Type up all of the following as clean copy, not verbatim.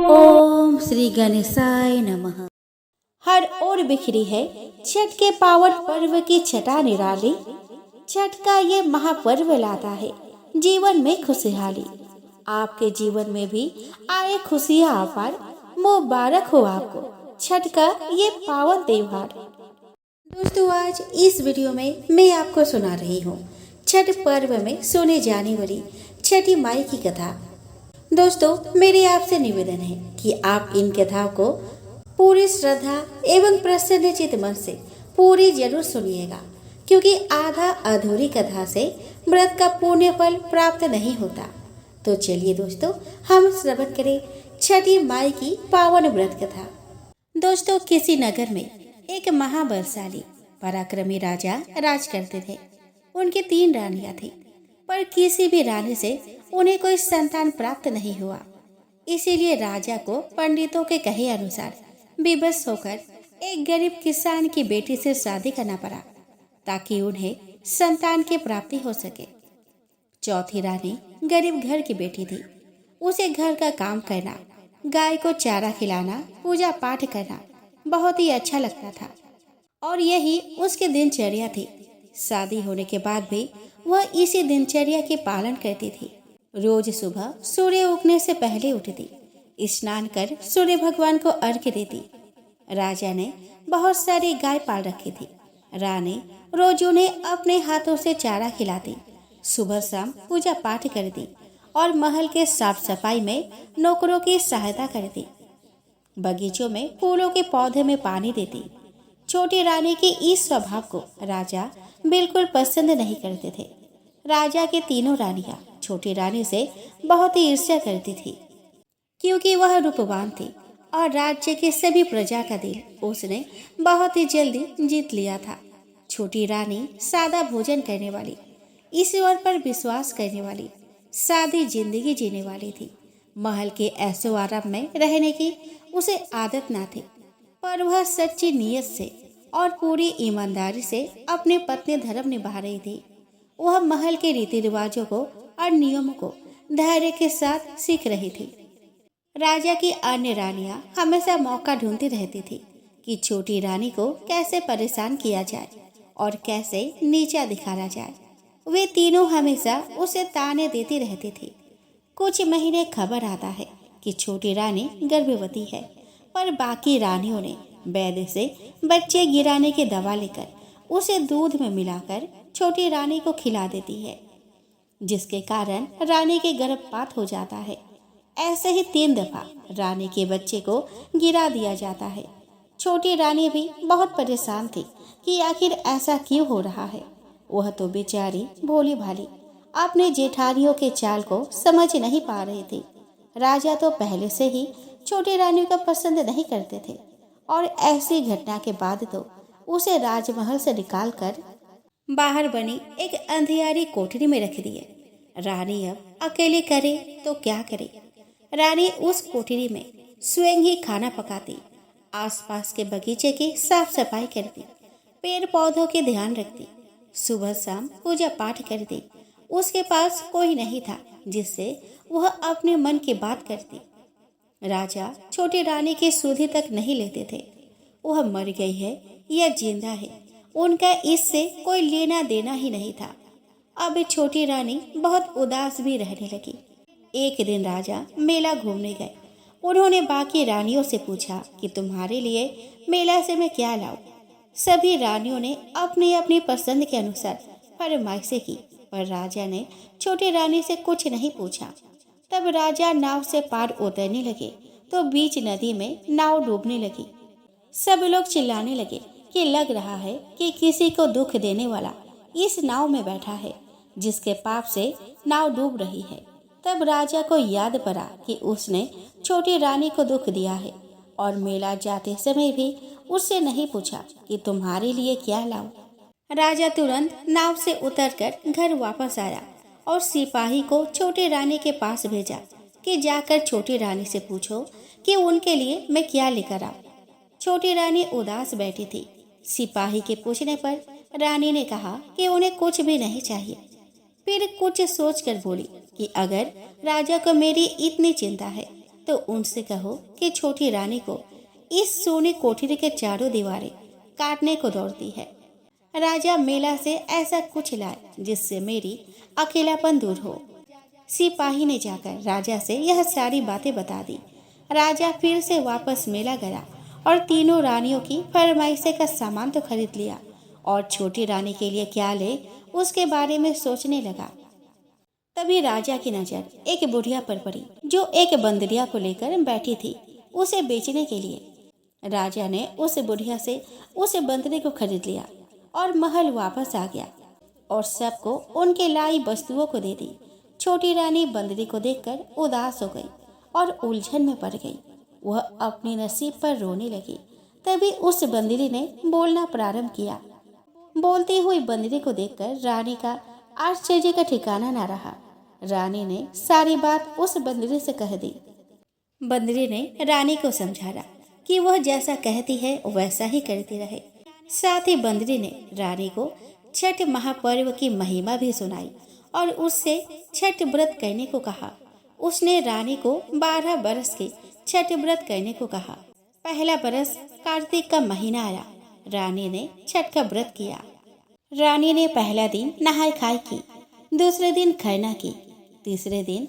ओम श्री गणेशाय नमः। हर ओर बिखरी है छठ के पावन पर्व की छटा निराली। छठ का ये महापर्व लाता है जीवन में खुशहाली। आपके जीवन में भी आए खुशियाँ अपार। मुबारक हो आपको छठ का ये पावन त्योहार। दोस्तों, आज इस वीडियो में मैं आपको सुना रही हूँ छठ पर्व में सुने जाने वाली छठी माई की कथा। दोस्तों, मेरे आपसे निवेदन है कि आप इन कथाओं को पूरी श्रद्धा एवं प्रसन्नचित मन से पूरी जरूर सुनिएगा, क्योंकि आधा अधूरी कथा से व्रत का पुण्य फल प्राप्त नहीं होता। तो चलिए दोस्तों, हम श्रवण करें छठी माई की पावन व्रत कथा। दोस्तों, किसी नगर में एक महाबलशाली पराक्रमी राजा राज करते थे। उनकी 3 रानियां थी, पर किसी भी रानी से उन्हें कोई संतान प्राप्त नहीं हुआ। इसीलिए राजा को पंडितों के कहे अनुसार विवश होकर एक गरीब किसान की बेटी से शादी करना पड़ा, ताकि उन्हें संतान की प्राप्ति हो सके। चौथी रानी गरीब घर की बेटी थी। उसे घर का काम करना, गाय को चारा खिलाना, पूजा पाठ करना बहुत ही अच्छा लगता था और यही उसकी दिनचर्या थी। शादी होने के बाद भी वह इसी दिनचर्या के पालन करती थी। रोज सुबह सूर्य उगने से पहले उठती, स्नान कर सूर्य भगवान को अर्घ्य देती। राजा ने बहुत सारी गाय पाल रखी थी। रानी रोज उन्हें अपने हाथों से चारा खिलाती, सुबह शाम पूजा पाठ करती और महल के साफ सफाई में नौकरों की सहायता करती। बगीचों में फूलों के पौधे में पानी देती। छोटी रानी के इस स्वभाव को राजा बिल्कुल पसंद नहीं करते थे। राजा की तीनों रानियां छोटी रानी से बहुत ही ईर्ष्या करती थी, क्योंकि वह रूपवान थी और राज्य के सभी प्रजा का दिल उसने बहुत ही जल्दी जीत लिया था। छोटी रानी सादा भोजन करने वाली, ईश्वर पर विश्वास करने वाली, सादी जिंदगी जीने वाली थी। महल के ऐशो आराम में रहने की उसे आदत ना थी, पर वह सच्ची नीयत से और पूरी ईमानदारी से अपने पत्नी धर्म निभा रही थी। वह महल के रीति रिवाजों को और नियमों को धैर्य के साथ सीख रही थी। राजा की अन्य रानियां हमेशा मौका ढूंढती रहती थी कि छोटी रानी को कैसे परेशान किया जाए और कैसे नीचा दिखाया जाए। वे तीनों हमेशा उसे ताने देती रहती थी। कुछ महीने खबर आता है कि छोटी रानी गर्भवती है, पर बाकी रानियों ने वैद्य से बच्चे गिराने की दवा लेकर उसे दूध में मिलाकर छोटी रानी को खिला देती है, जिसके कारण रानी के गर्भपात हो जाता है। ऐसे ही 3 दफा रानी के बच्चे को गिरा दिया जाता है। छोटी रानी भी बहुत परेशान थी कि आखिर ऐसा क्यों हो रहा है। वह तो बेचारी भोली भाली अपने जेठानियों के चाल को समझ नहीं पा रही थी। राजा तो पहले से ही छोटी रानी को पसंद नहीं करते थे और ऐसी घटना के बाद तो उसे राजमहल से निकालकर बाहर बनी एक अंधियारी कोठरी में रख दिए। रानी अब अकेले करे तो क्या करे। रानी उस कोठरी में स्वयं ही खाना पकाती, आसपास के बगीचे की साफ सफाई करती, पेड़ पौधों के ध्यान रखती, सुबह शाम पूजा पाठ करती। उसके पास कोई नहीं था जिससे वह अपने मन की बात करती। राजा छोटी रानी की सुधि तक नहीं लेते थे। वह मर गई है या जिंदा है, उनका इससे कोई लेना देना ही नहीं था। अब छोटी रानी बहुत उदास भी रहने लगी। एक दिन राजा मेला घूमने गए। उन्होंने बाकी रानियों से पूछा कि तुम्हारे लिए मेला से मैं क्या लाऊं। सभी रानियों ने अपनी अपनी पसंद के अनुसार फरमाइशें की, पर राजा ने छोटी रानी से कुछ नहीं पूछा। तब राजा नाव से पार उतरने लगे तो बीच नदी में नाव डूबने लगी। सब लोग चिल्लाने लगे कि लग रहा है कि किसी को दुख देने वाला इस नाव में बैठा है, जिसके पाप से नाव डूब रही है। तब राजा को याद पड़ा कि उसने छोटी रानी को दुख दिया है और मेला जाते समय भी उससे नहीं पूछा कि तुम्हारे लिए क्या लाऊं। राजा तुरंत नाव से उतरकर घर वापस आया और सिपाही को छोटी रानी के पास भेजा कि जाकर छोटी रानी से पूछो कि उनके लिए मैं क्या लेकर आऊं। छोटी रानी उदास बैठी थी। सिपाही के पूछने पर रानी ने कहा कि उन्हें कुछ भी नहीं चाहिए। फिर कुछ सोचकर बोली कि अगर राजा को मेरी इतनी चिंता है तो उनसे कहो कि छोटी रानी को इस सोने कोठरी के चारों दीवारें काटने को दौड़ती है। राजा मेला से ऐसा कुछ लाए जिससे मेरी अकेलापन दूर हो। सिपाही ने जाकर राजा से यह सारी बातें बता दी। राजा फिर से वापस मेला गया और तीनों रानियों की फरमाइशें का सामान तो खरीद लिया और छोटी रानी के लिए क्या ले उसके बारे में सोचने लगा। तभी राजा की नजर एक बुढ़िया पर पड़ी जो एक बंदरिया को लेकर बैठी थी उसे बेचने के लिए। राजा ने उस बुढ़िया से उस बंदरी को खरीद लिया और महल वापस आ गया और सबको उनके लाई वस्तुओं को दे दी। छोटी रानी बंदरी को देखकर उदास हो गई और उलझन में पड़ गई। वह अपने नसीब पर रोने लगी। तभी उस बंदरी ने बोलना प्रारंभ किया। बोलती हुई बंदरी को देखकर रानी का आश्चर्य का ठिकाना न रहा। रानी ने सारी बात उस बंदरी से कह दी। बंदरी ने रानी को समझाया कि वह जैसा कहती है वैसा ही करती रहे। साथ ही बंदरी ने रानी को छठ महापर्व की महिमा भी सुनाई और उससे छठ व्रत करने को कहा। उसने रानी को 12 बरस के छठ व्रत करने को कहा। पहला बरस कार्तिक का महीना आया। रानी ने छठ का व्रत किया। रानी ने पहला दिन नहाई खाई की, दूसरे दिन खरना की, तीसरे दिन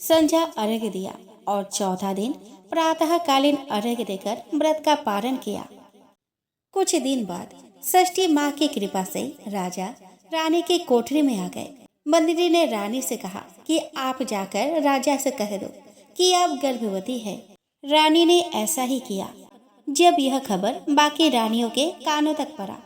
संध्या अर्घ्य दिया और चौथा दिन प्रातःकालीन अर्घ्य देकर व्रत का पारण किया। कुछ दिन बाद षष्ठी माँ की कृपा से राजा रानी के कोठरी में आ गए। बंदरी ने रानी से कहा कि आप जाकर राजा से कह दो कि आप गर्भवती है। रानी ने ऐसा ही किया। जब यह खबर बाकी रानियों के कानों तक पड़ा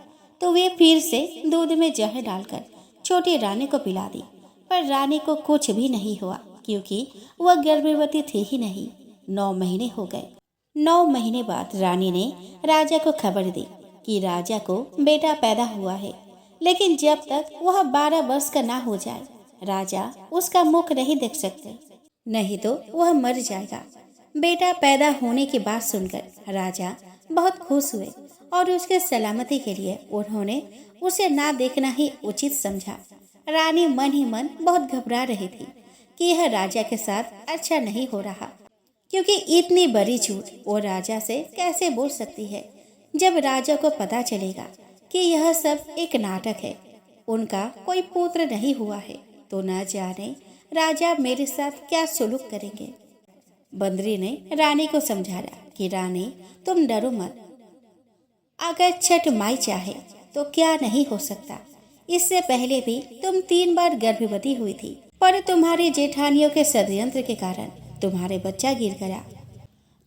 तो वे फिर से दूध में जहर डालकर छोटी रानी को पिला दी, पर रानी को कुछ भी नहीं हुआ क्योंकि वह गर्भवती थी ही नहीं। 9 महीने हो गए। 9 महीने बाद रानी ने राजा को खबर दी कि राजा को बेटा पैदा हुआ है, लेकिन जब तक वह 12 वर्ष का ना हो जाए राजा उसका मुख नहीं देख सकते, नहीं तो वह मर जाएगा। बेटा पैदा होने की बात सुनकर राजा बहुत खुश हुए और उसके सलामती के लिए उन्होंने उसे ना देखना ही उचित समझा। रानी मन ही मन बहुत घबरा रही थी कि यह राजा के साथ अच्छा नहीं हो रहा, क्योंकि इतनी बड़ी झूठ वो राजा से कैसे बोल सकती है। जब राजा को पता चलेगा कि यह सब एक नाटक है, उनका कोई पुत्र नहीं हुआ है, तो न जाने राजा मेरे साथ क्या सुलूक करेंगे। बंदरी ने रानी को समझाया कि रानी तुम डरो मत, अगर छठ माई चाहे तो क्या नहीं हो सकता। इससे पहले भी तुम 3 बार गर्भवती हुई थी, पर तुम्हारी जेठानियों के षड्यंत्र के कारण तुम्हारे बच्चा गिर गया।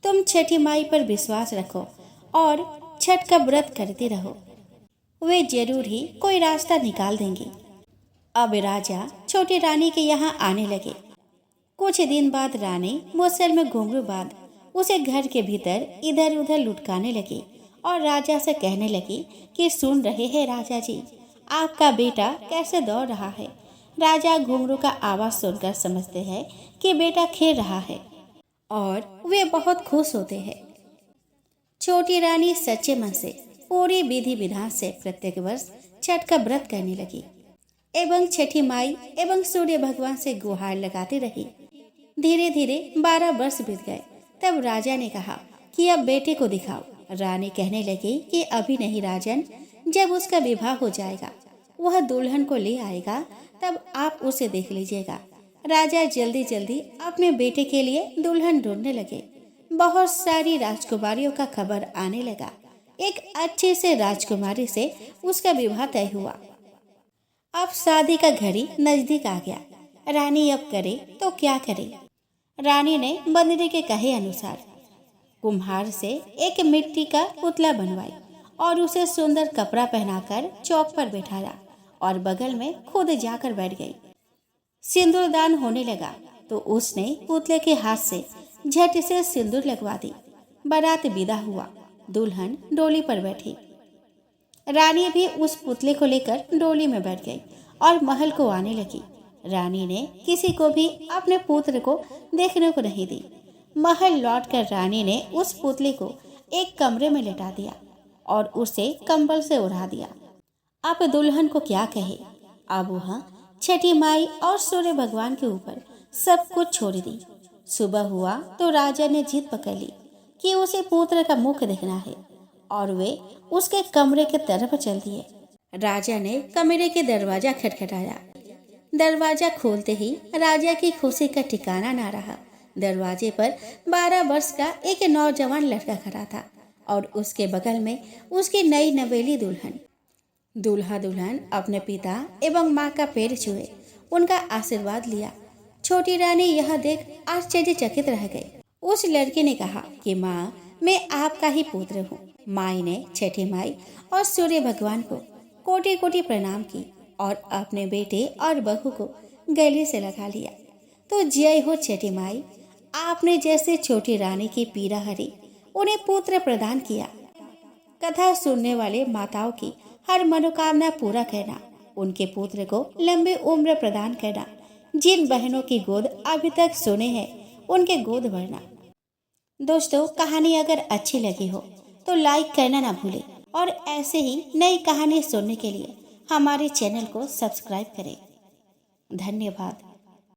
तुम छठी माई पर विश्वास रखो और छठ का व्रत करती रहो, वे जरूर ही कोई रास्ता निकाल देंगी। अब राजा छोटी रानी के यहाँ आने लगे। कुछ दिन बाद रानी मुसल में घुंघरू बांध उसे घर के भीतर इधर उधर लुटकाने लगी और राजा से कहने लगी कि सुन रहे हैं राजा जी, आपका बेटा कैसे दौड़ रहा है। राजा घुंघरू का आवाज सुनकर समझते हैं कि बेटा खेल रहा है और वे बहुत खुश होते हैं। छोटी रानी सच्चे मन से पूरी विधि विधान से प्रत्येक वर्ष छठ का व्रत करने लगी एवं छठी माई एवं सूर्य भगवान से गुहार लगाती रही। धीरे धीरे 12 वर्ष बीत गए। तब राजा ने कहा कि अब बेटे को दिखाओ। रानी कहने लगी कि अभी नहीं राजन, जब उसका विवाह हो जाएगा वह दुल्हन को ले आएगा, तब आप उसे देख लीजिएगा। राजा जल्दी जल्दी अपने बेटे के लिए दुल्हन ढूंढने लगे। बहुत सारी राजकुमारियों का खबर आने लगा। एक अच्छे से राजकुमारी से उसका विवाह तय हुआ। अब शादी का घड़ी नजदीक आ गया। रानी अब करे तो क्या करे। रानी ने बंदरी के कहे अनुसार कुम्हार से एक मिट्टी का पुतला बनवाई और उसे सुंदर कपड़ा पहनाकर चौक पर बैठाया और बगल में खुद जाकर बैठ गई। सिंदूर दान होने लगा तो उसने पुतले के हाथ से झट से सिंदूर लगवा दी। बारात विदा हुआ। दुल्हन डोली पर बैठी। रानी भी उस पुतले को लेकर डोली में बैठ गई और महल को आने लगी। रानी ने किसी को भी अपने पुत्र को देखने को नहीं दी। महल लौटकर रानी ने उस पुतले को एक कमरे में लेटा दिया और उसे कंबल से उड़ा दिया। अब दुल्हन को क्या कहे। अब वह छठी माई और सूर्य भगवान के ऊपर सब कुछ छोड़ दी। सुबह हुआ तो राजा ने जिद पकड़ ली कि उसे पुत्र का मुख देखना है और वे उसके कमरे की तरफ चल दिए। राजा ने कमरे के दरवाजा खटखटाया। दरवाजा खोलते ही राजा की खुशी का ठिकाना ना रहा। दरवाजे पर 12 वर्ष का एक नौजवान लड़का खड़ा था और उसके बगल में उसकी नई नवेली दुल्हन। दूल्हा दुल्हन अपने पिता एवं माँ का पैर छुए, उनका आशीर्वाद लिया। छोटी रानी यह देख आश्चर्यचकित रह गई। उस लड़के ने कहा कि माँ, मैं आपका ही पुत्र हूँ। माई ने छठी माई और सूर्य भगवान को कोटि कोटि प्रणाम की और अपने बेटे और बहू को गले से लगा लिया। तो जय हो छठी माई, आपने जैसे छोटी रानी की पीड़ा हरी, उन्हें पुत्र प्रदान किया। कथा सुनने वाले माताओं की हर मनोकामना पूरा करना, उनके पुत्र को लंबी उम्र प्रदान करना। जिन बहनों की गोद अभी तक सुने हैं, उनके गोद भरना। दोस्तों, कहानी अगर अच्छी लगी हो तो लाइक करना ना भूलें और ऐसे ही नई कहानी सुनने के लिए हमारे चैनल को सब्सक्राइब करें। धन्यवाद।